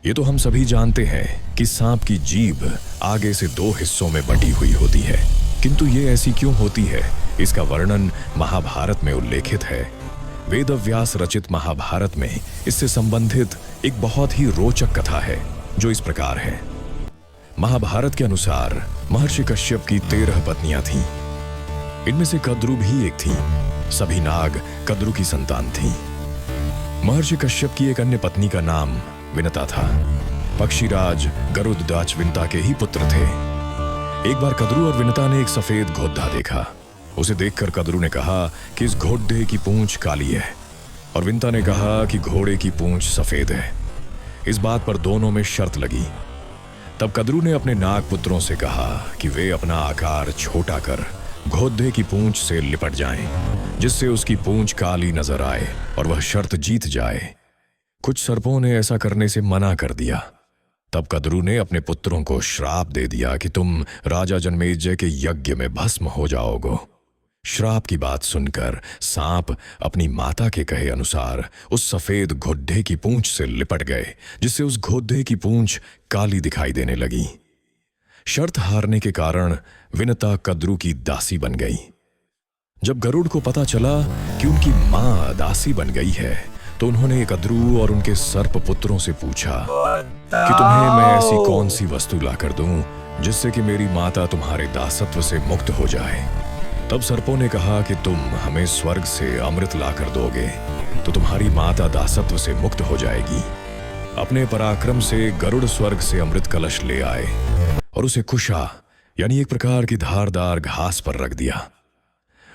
ये तो हम सभी जानते हैं कि सांप की जीभ आगे से दो हिस्सों में बटी हुई होती है, किंतु ये ऐसी क्यों होती है, इसका वर्णन महाभारत में उल्लेखित है। वेद व्यास रचित महाभारत में इससे संबंधित एक बहुत ही रोचक कथा है, जो इस प्रकार है। महाभारत के अनुसार महर्षि कश्यप की 13 पत्नियां थीं। इनमें से कद्रु भी एक थी। सभी नाग कद्रु की संतान थीं। महर्षि कश्यप की एक अन्य पत्नी का नाम विनता था। पक्षीराज गरुड़ध्वज विनता के ही पुत्र थे। एक बार कद्रु और विनता ने एक सफेद घोड़ा देखा। उसे देखकर कद्रु ने कहा कि इस घोड़े की पूंछ काली है, और विनता ने कहा कि घोड़े की पूंछ सफेद है। इस बात पर दोनों में शर्त लगी। तब कद्रु ने अपने नाग पुत्रों से कहा कि वे अपना आकार छोटा कर घोड़े की पूंछ से लिपट जाएं, जिससे उसकी पूंछ काली नजर आए और वह शर्त जीत जाए। कुछ सर्पों ने ऐसा करने से मना कर दिया। तब कद्रु ने अपने पुत्रों को श्राप दे दिया कि तुम राजा जन्मेजय के यज्ञ में भस्म हो जाओगे। श्राप की बात सुनकर सांप अपनी माता के कहे अनुसार उस सफेद घोड़े की पूंछ से लिपट गए, जिससे उस घोड़े की पूंछ काली दिखाई देने लगी। शर्त हारने के कारण विनता कद्रु की दासी बन गई। जब गरुड़ को पता चला कि उनकी मां दासी बन गई है, तो उन्होंने कद्रु और उनके सर्प पुत्रों से पूछा कि तुम्हें मैं ऐसी कौन सी वस्तु लाकर दूं जिससे कि मेरी माता तुम्हारे दासत्व से मुक्त हो जाए। तब सर्पों ने कहा कि तुम हमें स्वर्ग से अमृत लाकर दोगे तो तुम्हारी माता दासत्व से मुक्त हो जाएगी। अपने पराक्रम से गरुड़ स्वर्ग से अमृत कलश ले आए और उसे कुशा यानी एक प्रकार की धारदार घास पर रख दिया।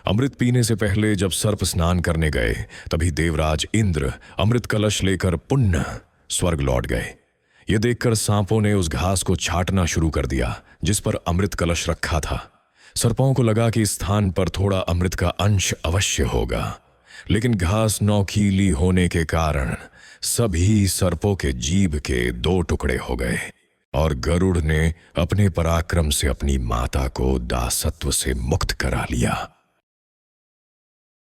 अमृत पीने से पहले जब सर्प स्नान करने गए, तभी देवराज इंद्र अमृत कलश लेकर पुनः स्वर्ग लौट गए। यह देखकर सांपों ने उस घास को छाटना शुरू कर दिया जिस पर अमृत कलश रखा था। सर्पों को लगा कि इस स्थान पर थोड़ा अमृत का अंश अवश्य होगा, लेकिन घास नौखीली होने के कारण सभी सर्पों के जीभ के 2 टुकड़े हो गए और गरुड़ ने अपने पराक्रम से अपनी माता को दासत्व से मुक्त करा लिया।